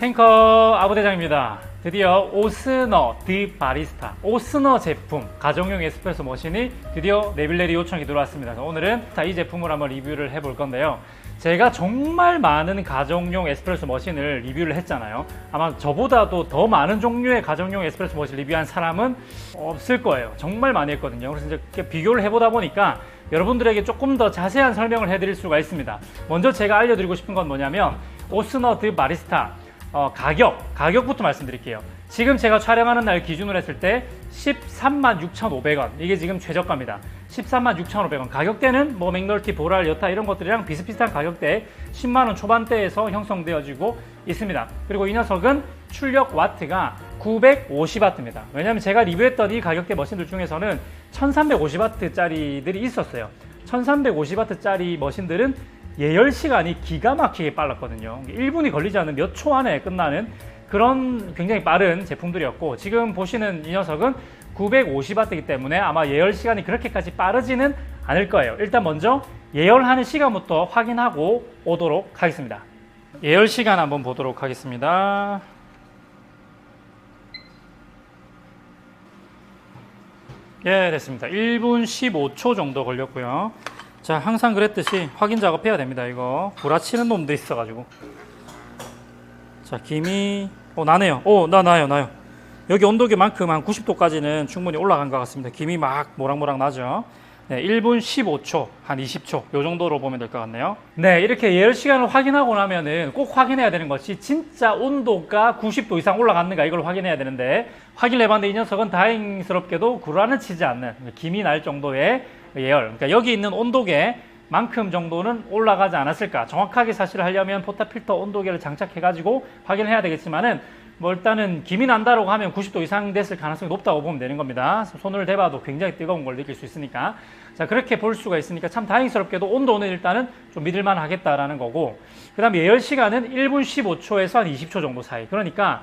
탱커 아부대장입니다. 드디어 오스너 드 바리스타 오스너 제품 가정용 에스프레소 머신이 드디어 네빌레리 요청이 들어왔습니다. 오늘은 이 제품을 한번 리뷰를 해볼 건데요. 제가 정말 많은 가정용 에스프레소 머신을 리뷰를 했잖아요. 아마 저보다도 더 많은 종류의 가정용 에스프레소 머신 리뷰한 사람은 없을 거예요. 정말 많이 했거든요. 그래서 이제 비교를 해보다 보니까 여러분들에게 조금 더 자세한 설명을 해드릴 수가 있습니다. 먼저 제가 알려드리고 싶은 건 뭐냐면 오스너 드 바리스타 가격부터 말씀드릴게요. 지금 제가 촬영하는 날 기준으로 했을 때 136,500원, 이게 지금 최저가입니다. 136,500원. 가격대는 뭐 맥널티, 보랄, 여타 이런 것들이랑 비슷비슷한 가격대에 10만원 초반대에서 형성되어지고 있습니다. 그리고 이 녀석은 출력 와트가 950W입니다. 왜냐하면 제가 리뷰했던 이 가격대 머신들 중에서는 1350W짜리들이 있었어요. 1350W짜리 머신들은 예열 시간이 기가 막히게 빨랐거든요. 1분이 걸리지 않는 몇 초 안에 끝나는 그런 굉장히 빠른 제품들이었고, 지금 보시는 이 녀석은 950W이기 때문에 아마 예열 시간이 그렇게까지 빠르지는 않을 거예요. 일단 먼저 예열하는 시간부터 확인하고 오도록 하겠습니다. 예열 시간 한번 보도록 하겠습니다. 예, 됐습니다. 1분 15초 정도 걸렸고요. 자, 항상 그랬듯이 확인 작업해야 됩니다. 이거 구라치는 놈도 있어가지고. 자, 김이 나네요. 나요. 여기 온도계만큼 한 90도까지는 충분히 올라간 것 같습니다. 김이 막 모락모락 나죠. 네, 1분 15초, 한 20초 요 정도로 보면 될 것 같네요. 네, 이렇게 예열 시간을 확인하고 나면은 꼭 확인해야 되는 것이 진짜 온도가 90도 이상 올라갔는가, 이걸 확인해야 되는데, 확인을 해봤는데 이 녀석은 다행스럽게도 구라는 치지 않는, 김이 날 정도의 예열, 그러니까 여기 있는 온도계 만큼 정도는 올라가지 않았을까. 정확하게 사실을 하려면 포타필터 온도계를 장착해 가지고 확인해야 되겠지만은, 뭐 일단은 김이 난다라고 하면 90도 이상 됐을 가능성이 높다고 보면 되는 겁니다. 손을 대봐도 굉장히 뜨거운 걸 느낄 수 있으니까. 자, 그렇게 볼 수가 있으니까 참 다행스럽게도 온도는 일단은 좀 믿을만 하겠다라는 거고, 그 다음에 예열 시간은 1분 15초에서 한 20초 정도 사이. 그러니까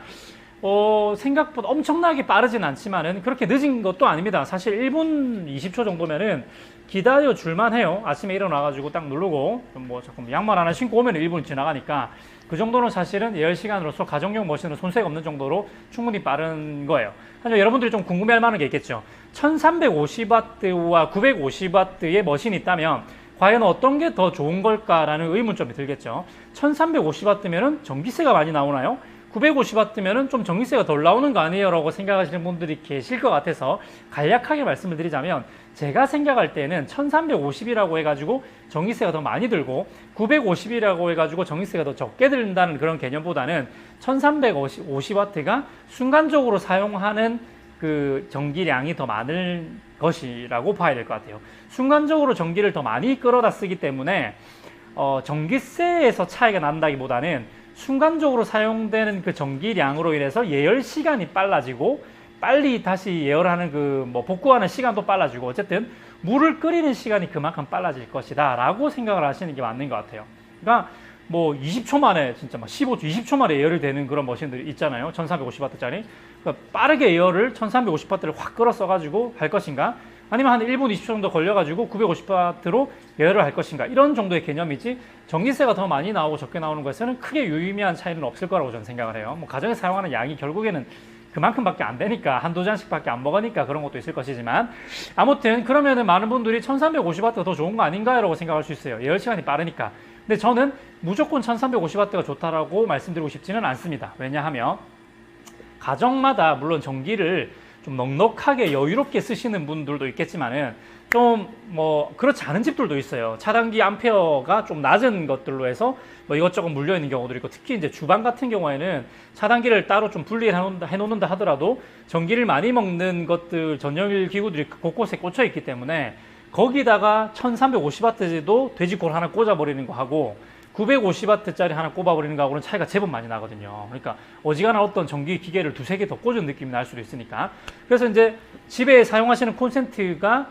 생각보다 엄청나게 빠르진 않지만은 그렇게 늦은 것도 아닙니다. 사실 1분 20초 정도면은 기다려 줄만 해요. 아침에 일어나가지고 딱 누르고 뭐 조금 양말 하나 신고 오면 1분 지나가니까 그 정도는 사실은 예열 시간으로서 가정용 머신으로 손색 없는 정도로 충분히 빠른 거예요. 하지만 여러분들이 좀 궁금해할 만한 게 있겠죠. 1350W와 950W의 머신이 있다면 과연 어떤 게 더 좋은 걸까라는 의문점이 들겠죠. 1350W면은 전기세가 많이 나오나요? 950W면은 좀 전기세가 덜 나오는 거 아니에요? 라고 생각하시는 분들이 계실 것 같아서 간략하게 말씀을 드리자면, 제가 생각할 때는 1350이라고 해가지고 전기세가 더 많이 들고 950이라고 해가지고 전기세가 더 적게 든다는 그런 개념보다는 1350W가 순간적으로 사용하는 그 전기량이 더 많은 것이라고 봐야 될 것 같아요. 순간적으로 전기를 더 많이 끌어다 쓰기 때문에 전기세에서 차이가 난다기보다는 순간적으로 사용되는 그 전기량으로 인해서 예열 시간이 빨라지고, 빨리 다시 예열하는 복구하는 시간도 빨라지고, 어쨌든 물을 끓이는 시간이 그만큼 빨라질 것이다 라고 생각을 하시는 게 맞는 것 같아요. 그러니까 뭐 20초 만에 진짜 막 15초, 20초 만에 예열이 되는 그런 머신들이 있잖아요. 1350W짜리. 그러니까 빠르게 예열을 1350W를 확 끌어 써가지고 할 것인가, 아니면 한 1분 20초 정도 걸려가지고 950W로 예열을 할 것인가, 이런 정도의 개념이지 전기세가 더 많이 나오고 적게 나오는 것에는 크게 유의미한 차이는 없을 거라고 저는 생각을 해요. 뭐 가정에 사용하는 양이 결국에는 그만큼밖에 안 되니까, 한두 잔씩밖에 안 먹으니까 그런 것도 있을 것이지만, 아무튼 그러면은 많은 분들이 1350W가 더 좋은 거 아닌가요? 라고 생각할 수 있어요. 예열 시간이 빠르니까. 근데 저는 무조건 1350W가 좋다라고 말씀드리고 싶지는 않습니다. 왜냐하면 가정마다 물론 전기를 좀 넉넉하게 여유롭게 쓰시는 분들도 있겠지만은 좀 뭐 그렇지 않은 집들도 있어요. 차단기 암페어가 좀 낮은 것들로 해서 뭐 이것저것 물려 있는 경우도 있고, 특히 이제 주방 같은 경우에는 차단기를 따로 좀 분리해 놓는다 하더라도 전기를 많이 먹는 것들, 전열 기구들이 곳곳에 꽂혀 있기 때문에 거기다가 1350W도 돼지콜 하나 꽂아버리는 거 하고 950W짜리 하나 꼽아버리는 거하고는 차이가 제법 많이 나거든요. 그러니까 어지간한 어떤 전기 기계를 두세 개 더 꽂은 느낌이 날 수도 있으니까. 그래서 이제 집에 사용하시는 콘센트가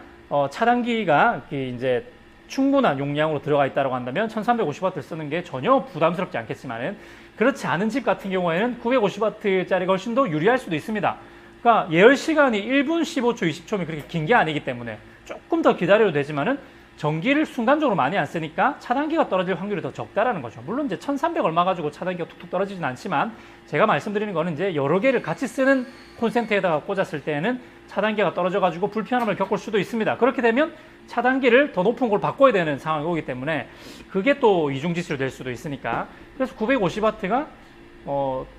차단기가 이제 충분한 용량으로 들어가 있다고 한다면 1350W를 쓰는 게 전혀 부담스럽지 않겠지만은, 그렇지 않은 집 같은 경우에는 950W짜리가 훨씬 더 유리할 수도 있습니다. 그러니까 예열 시간이 1분 15초, 20초면 그렇게 긴 게 아니기 때문에 조금 더 기다려도 되지만은 전기를 순간적으로 많이 안 쓰니까 차단기가 떨어질 확률이 더 적다라는 거죠. 물론 이제 1300 얼마 가지고 차단기가 툭툭 떨어지진 않지만 제가 말씀드리는 거는 이제 여러 개를 같이 쓰는 콘센트에다가 꽂았을 때에는 차단기가 떨어져 가지고 불편함을 겪을 수도 있습니다. 그렇게 되면 차단기를 더 높은 걸 바꿔야 되는 상황이 오기 때문에 그게 또 이중지수로 될 수도 있으니까, 그래서 950W가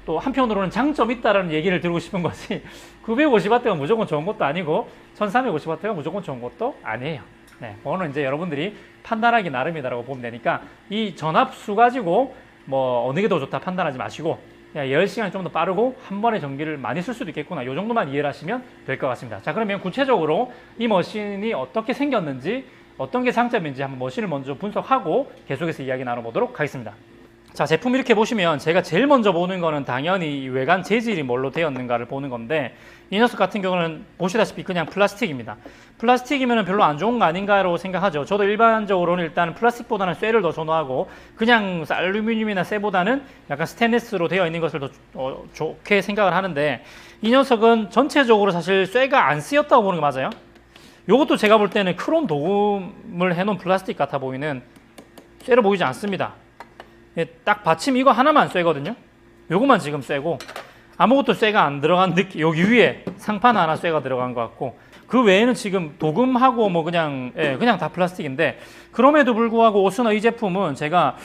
또 한편으로는 장점이 있다라는 얘기를 드리고 싶은 것이 950W가 무조건 좋은 것도 아니고 1350W가 무조건 좋은 것도 아니에요. 네, 그거는 이제 여러분들이 판단하기 나름이다라고 보면 되니까 이 전압수 가지고 뭐 어느 게 더 좋다 판단하지 마시고 그냥 열 시간이 좀 더 빠르고 한 번에 전기를 많이 쓸 수도 있겠구나, 이 정도만 이해를 하시면 될 것 같습니다. 자, 그러면 구체적으로 이 머신이 어떻게 생겼는지, 어떤 게 장점인지 한번 머신을 먼저 분석하고 계속해서 이야기 나눠보도록 하겠습니다. 자, 제품 이렇게 보시면 제가 제일 먼저 보는 거는 당연히 외관 재질이 뭘로 되었는가를 보는 건데, 이 녀석 같은 경우는 보시다시피 그냥 플라스틱입니다. 플라스틱이면 별로 안 좋은 거 아닌가라고 생각하죠. 저도 일반적으로는 일단 플라스틱보다는 쇠를 더 선호하고, 그냥 알루미늄이나 쇠보다는 약간 스테인리스로 되어 있는 것을 더 좋게 생각을 하는데, 이 녀석은 전체적으로 사실 쇠가 안 쓰였다고 보는 게 맞아요. 이것도 제가 볼 때는 크롬 도금을 해놓은 플라스틱 같아 보이는, 쇠로 보이지 않습니다. 딱 받침 이거 하나만 쇠거든요. 요거만 지금 쇠고 아무것도 쇠가 안 들어간 느낌. 여기 위에 상판 하나 쇠가 들어간 것 같고, 그 외에는 지금 도금하고 뭐 그냥 다 플라스틱인데, 그럼에도 불구하고 오스너 이 제품은 제가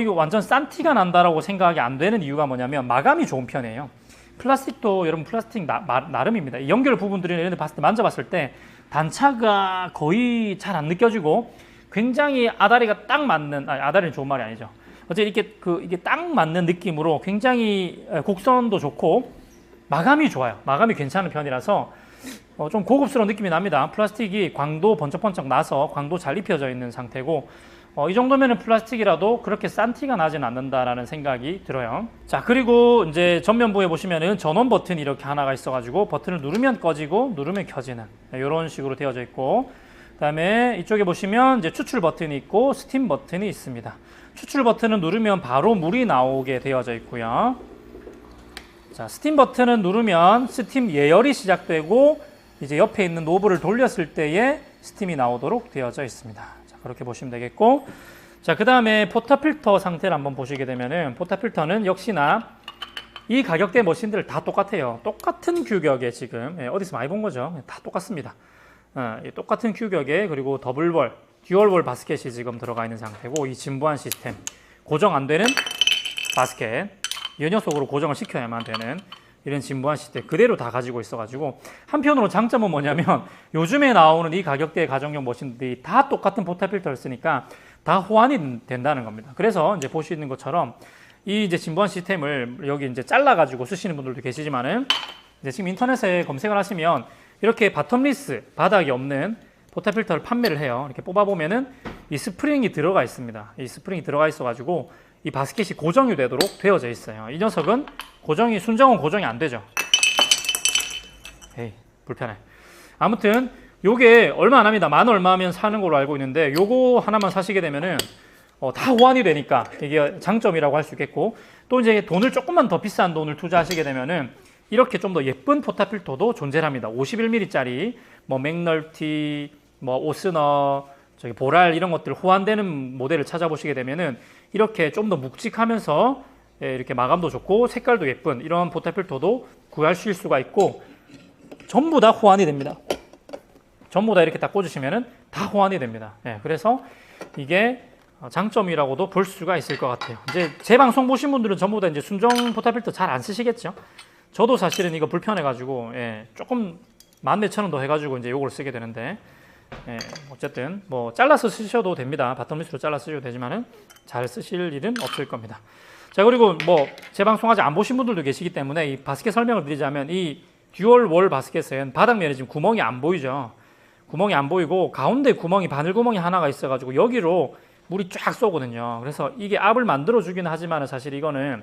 이거 완전 싼 티가 난다라고 생각이 안 되는 이유가 뭐냐면 마감이 좋은 편이에요. 플라스틱도 여러분 플라스틱 나름입니다. 연결 부분들이 이런 데 봤을 때, 만져봤을 때 단차가 거의 잘 안 느껴지고 굉장히 아다리가 딱 맞는, 아다리는 좋은 말이 아니죠. 어쨌든 이게 딱 맞는 느낌으로 굉장히 곡선도 좋고 마감이 좋아요. 마감이 괜찮은 편이라서 좀 고급스러운 느낌이 납니다. 플라스틱이 광도 번쩍번쩍 나서 광도 잘 입혀져 있는 상태고, 이 정도면은 플라스틱이라도 그렇게 싼 티가 나진 않는다라는 생각이 들어요. 자, 그리고 이제 전면부에 보시면은 전원 버튼이 이렇게 하나가 있어가지고 버튼을 누르면 꺼지고 누르면 켜지는 이런 식으로 되어져 있고, 그다음에 이쪽에 보시면 이제 추출 버튼이 있고 스팀 버튼이 있습니다. 추출 버튼은 누르면 바로 물이 나오게 되어져 있고요. 자, 스팀 버튼은 누르면 스팀 예열이 시작되고 이제 옆에 있는 노브를 돌렸을 때에 스팀이 나오도록 되어져 있습니다. 자, 그렇게 보시면 되겠고, 자, 그 다음에 포터필터 상태를 한번 보시게 되면은, 포터필터는 역시나 이 가격대 머신들 다 똑같아요. 똑같은 규격에 지금 어디서 많이 본 거죠. 다 똑같습니다. 똑같은 규격에, 그리고 더블월, 듀얼월 바스켓이 지금 들어가 있는 상태고, 이 진부한 시스템, 고정 안 되는 바스켓, 이 녀석으로 고정을 시켜야만 되는 이런 진부한 시스템 그대로 다 가지고 있어가지고, 한편으로 장점은 뭐냐면 요즘에 나오는 이 가격대의 가정용 머신들이 다 똑같은 포터필터를 쓰니까 다 호환이 된다는 겁니다. 그래서 이제 보시는 것처럼 이 이제 진부한 시스템을 여기 이제 잘라가지고 쓰시는 분들도 계시지만은, 이제 지금 인터넷에 검색을 하시면 이렇게 바텀리스, 바닥이 없는 포터필터를 판매를 해요. 이렇게 뽑아보면은 이 스프링이 들어가 있습니다. 이 스프링이 들어가 있어가지고 이 바스켓이 고정이 되도록 되어져 있어요. 이 녀석은 순정은 고정이 안 되죠. 에이, 불편해. 아무튼 요게 얼마 안 합니다. 만 얼마면 사는 걸로 알고 있는데, 요거 하나만 사시게 되면은 다 호환이 되니까 이게 장점이라고 할 수 있겠고, 또 이제 돈을 조금만 더 비싼 돈을 투자하시게 되면은 이렇게 좀 더 예쁜 포터필터도 존재합니다. 51mm짜리 뭐 맥널티, 뭐 오스너, 저기 보랄 이런 것들 호환되는 모델을 찾아보시게 되면은 이렇게 좀 더 묵직하면서 이렇게 마감도 좋고 색깔도 예쁜 이런 포터필터도 구하실 수가 있고, 전부 다 호환이 됩니다. 전부 다 이렇게 딱 꽂으시면은 다 호환이 됩니다. 그래서 이게 장점이라고도 볼 수가 있을 것 같아요. 이제 제 방송 보신 분들은 전부 다 이제 순정 포터필터 잘 안 쓰시겠죠. 저도 사실은 이거 불편해가지고 조금 14,000원 더 해가지고 이제 요걸 쓰게 되는데, 어쨌든 뭐 잘라서 쓰셔도 됩니다. 바텀리스로 잘라 쓰셔도 되지만은 잘 쓰실 일은 없을 겁니다. 자, 그리고 뭐 제 방송 아직 안 보신 분들도 계시기 때문에 이 바스켓 설명을 드리자면, 이 듀얼 월 바스켓은 바닥면에 지금 구멍이 안 보이죠. 구멍이 안 보이고 가운데 구멍이, 바늘 구멍이 하나가 있어가지고 여기로 물이 쫙 쏘거든요. 그래서 이게 압을 만들어 주기는 하지만 사실 이거는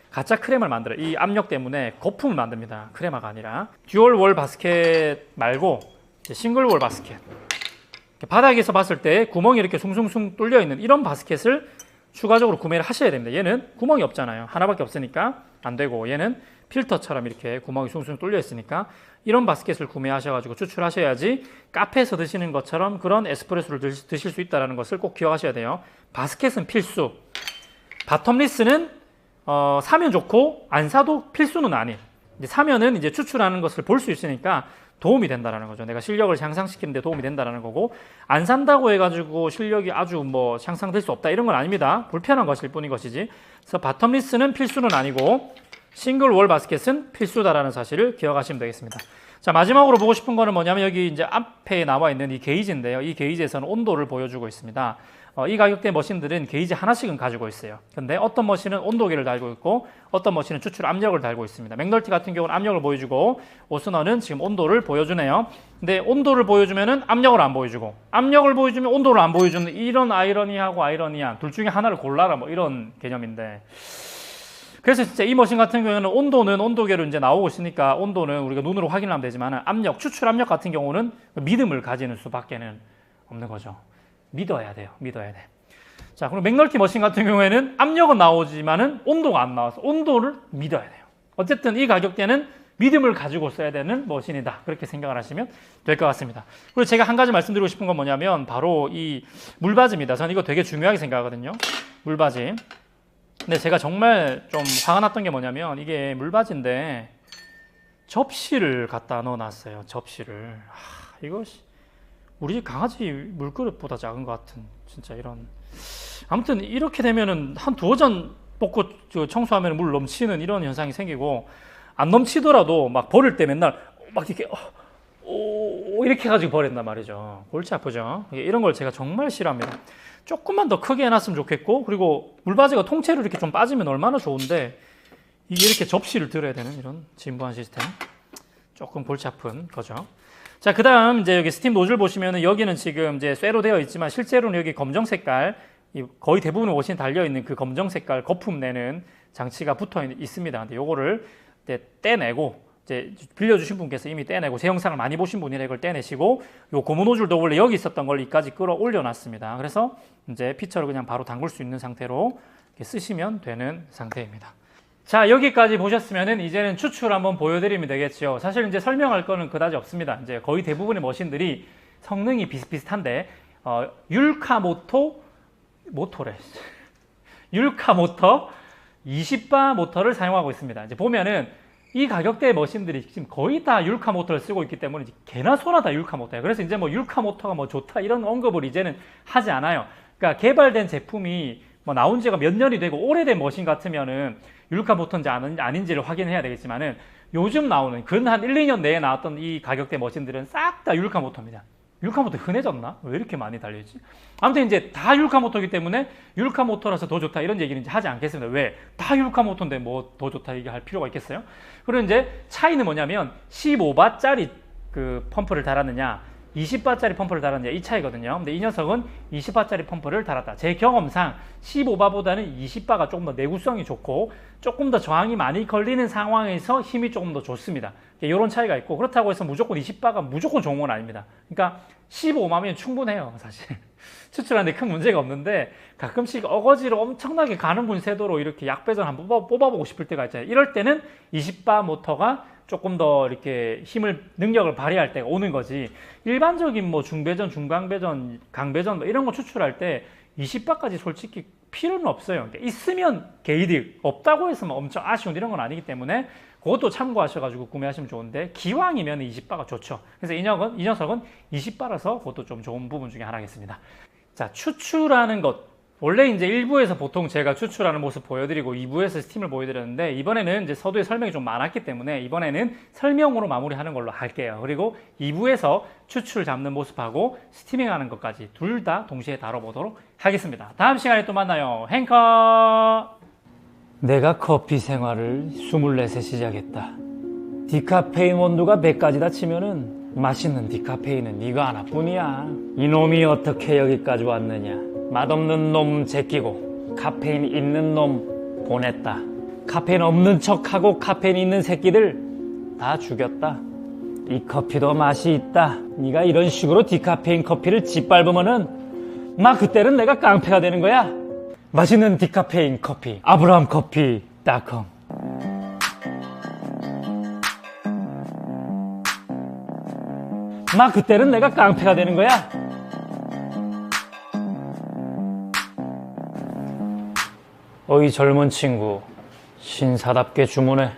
가짜 크레마를 만들어요. 이 압력 때문에 거품을 만듭니다. 크레마가 아니라. 듀얼 월 바스켓 말고 싱글 월 바스켓, 바닥에서 봤을 때 구멍이 이렇게 숭숭숭 뚫려 있는 이런 바스켓을 추가적으로 구매를 하셔야 됩니다. 얘는 구멍이 없잖아요. 하나밖에 없으니까 안 되고, 얘는 필터처럼 이렇게 구멍이 숭숭 뚫려 있으니까 이런 바스켓을 구매하셔가지고 추출하셔야지 카페에서 드시는 것처럼 그런 에스프레소를 드실 수 있다는 것을 꼭 기억하셔야 돼요. 바스켓은 필수. 바텀리스는 사면 좋고 안 사도 필수는 아니에요. 이제 사면은 이제 추출하는 것을 볼 수 있으니까 도움이 된다는 거죠. 내가 실력을 향상시키는 데 도움이 된다는 거고, 안 산다고 해가지고 실력이 아주 뭐 향상될 수 없다 이런 건 아닙니다. 불편한 것일 뿐인 것이지. 그래서 바텀리스는 필수는 아니고 싱글 월 바스켓은 필수다라는 사실을 기억하시면 되겠습니다. 자, 마지막으로 보고 싶은 거는 뭐냐면 여기 이제 앞에 나와 있는 이 게이지인데요. 이 게이지에서는 온도를 보여주고 있습니다. 이 가격대 머신들은 게이지 하나씩은 가지고 있어요. 근데 어떤 머신은 온도계를 달고 있고 어떤 머신은 추출 압력을 달고 있습니다. 맥널티 같은 경우는 압력을 보여주고 오스너는 지금 온도를 보여주네요. 근데 온도를 보여주면은 압력을 안 보여주고 압력을 보여주면 온도를 안 보여주는 이런 아이러니하고 아이러니한 둘 중에 하나를 골라라 뭐 이런 개념인데, 그래서 진짜 이 머신 같은 경우에는 온도는 온도계로 이제 나오고 있으니까 온도는 우리가 눈으로 확인하면 되지만 압력, 추출 압력 같은 경우는 믿음을 가지는 수밖에는 없는 거죠. 믿어야 돼요. 믿어야 돼. 자, 그럼 맥널티 머신 같은 경우에는 압력은 나오지만은 온도가 안 나와서 온도를 믿어야 돼요. 어쨌든 이 가격대는 믿음을 가지고 써야 되는 머신이다. 그렇게 생각을 하시면 될 것 같습니다. 그리고 제가 한 가지 말씀드리고 싶은 건 뭐냐면 바로 이 물바지입니다. 저는 이거 되게 중요하게 생각하거든요. 물바지. 근데 제가 정말 좀 화가 났던 게 뭐냐면 이게 물바지인데 접시를 갖다 넣어놨어요. 접시를. 이거 우리 집 강아지 물그릇보다 작은 것 같은 진짜 이런. 아무튼 이렇게 되면은 한 두어 잔 뽑고 청소하면 물 넘치는 이런 현상이 생기고, 안 넘치더라도 막 버릴 때 맨날 막 이렇게 이렇게 해가지고 버린단 말이죠. 골치 아프죠. 이런 걸 제가 정말 싫어합니다. 조금만 더 크게 해놨으면 좋겠고, 그리고 물바지가 통째로 이렇게 좀 빠지면 얼마나 좋은데 이게 이렇게 접시를 들어야 되는 이런 진부한 시스템, 조금 골치 아픈 거죠. 자, 그 다음 이제 여기 스팀 노즐 보시면은 여기는 지금 이제 쇠로 되어 있지만 실제로는 여기 검정 색깔, 거의 대부분의 옷이 달려있는 그 검정 색깔 거품 내는 장치가 붙어 있습니다. 근데 요거를 이제 떼내고, 이제 빌려주신 분께서 이미 떼내고, 제 영상을 많이 보신 분이라 이걸 떼내시고, 요 고무 노즐도 원래 여기 있었던 걸 여기까지 끌어올려 놨습니다. 그래서 이제 피처를 그냥 바로 담글 수 있는 상태로 이렇게 쓰시면 되는 상태입니다. 자, 여기까지 보셨으면은 이제는 추출 한번 보여드리면 되겠죠. 사실 이제 설명할 거는 그다지 없습니다. 이제 거의 대부분의 머신들이 성능이 비슷비슷한데, 율카 모터 20바 모터를 사용하고 있습니다. 이제 보면은 이 가격대의 머신들이 지금 거의 다 율카 모터를 쓰고 있기 때문에 개나 소나 다 율카 모터예요. 그래서 이제 뭐 율카 모터가 뭐 좋다 이런 언급을 이제는 하지 않아요. 그러니까 개발된 제품이 뭐 나온 지가 몇 년이 되고 오래된 머신 같으면은 율카 모터인지 아닌지를 확인해야 되겠지만은 요즘 나오는 근 한 1, 2년 내에 나왔던 이 가격대 머신들은 싹 다 율카 모터입니다. 율카 모터 흔해졌나? 왜 이렇게 많이 달려있지? 아무튼 이제 다 율카 모터이기 때문에 율카 모터라서 더 좋다 이런 얘기는 이제 하지 않겠습니다. 왜? 다 율카 모터인데 뭐 더 좋다 얘기할 필요가 있겠어요? 그리고 이제 차이는 뭐냐면 15바짜리 그 펌프를 달았느냐 20바짜리 펌프를 달았느냐 이 차이거든요. 근데 이 녀석은 20바짜리 펌프를 달았다. 제 경험상 15바보다는 20바가 조금 더 내구성이 좋고 조금 더 저항이 많이 걸리는 상황에서 힘이 조금 더 좋습니다. 이런 차이가 있고, 그렇다고 해서 무조건 20바가 무조건 좋은 건 아닙니다. 그러니까 15마면 충분해요. 사실 추출하는데 큰 문제가 없는데, 가끔씩 어거지로 엄청나게 가는 분 세도로 이렇게 약배전 한번 뽑아보고 싶을 때가 있잖아요. 이럴 때는 20바 모터가 조금 더 이렇게 능력을 발휘할 때가 오는 거지, 일반적인 뭐 중배전, 중강배전, 강배전 뭐 이런 거 추출할 때 20바까지 솔직히 필요는 없어요. 그러니까 있으면 개이득, 없다고 해서 뭐 엄청 아쉬운 이런 건 아니기 때문에 그것도 참고하셔가지고 구매하시면 좋은데, 기왕이면 20바가 좋죠. 그래서 이 녀석은 20바라서 그것도 좀 좋은 부분 중에 하나겠습니다. 자, 추출하는 것. 원래 이제 1부에서 보통 제가 추출하는 모습 보여드리고 2부에서 스팀을 보여드렸는데, 이번에는 이제 서두에 설명이 좀 많았기 때문에 이번에는 설명으로 마무리하는 걸로 할게요. 그리고 2부에서 추출 잡는 모습하고 스티밍하는 것까지 둘 다 동시에 다뤄보도록 하겠습니다. 다음 시간에 또 만나요. 행커! 내가 커피 생활을 24세 시작했다. 디카페인 원두가 100가지다 치면은 맛있는 디카페인은 이거 하나뿐이야. 이놈이 어떻게 여기까지 왔느냐. 맛없는 놈 제끼고 카페인 있는 놈 보냈다. 카페인 없는 척하고 카페인 있는 새끼들 다 죽였다. 이 커피도 맛이 있다. 네가 이런 식으로 디카페인 커피를 짓밟으면은 막 그때는 내가 깡패가 되는 거야. 맛있는 디카페인 커피 아브라함커피.com. 막 그때는 내가 깡패가 되는 거야. 어이 젊은 친구, 신사답게 주문해.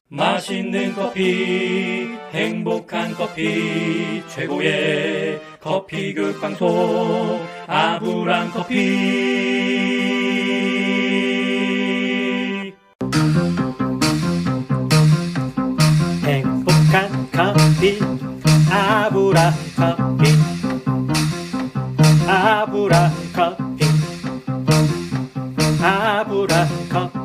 맛있는 커피, 행복한 커피, 최고의 커피 극방송 아브람 커피. 행복한 커피 아브라 커피 아브라 커피 아브라 커피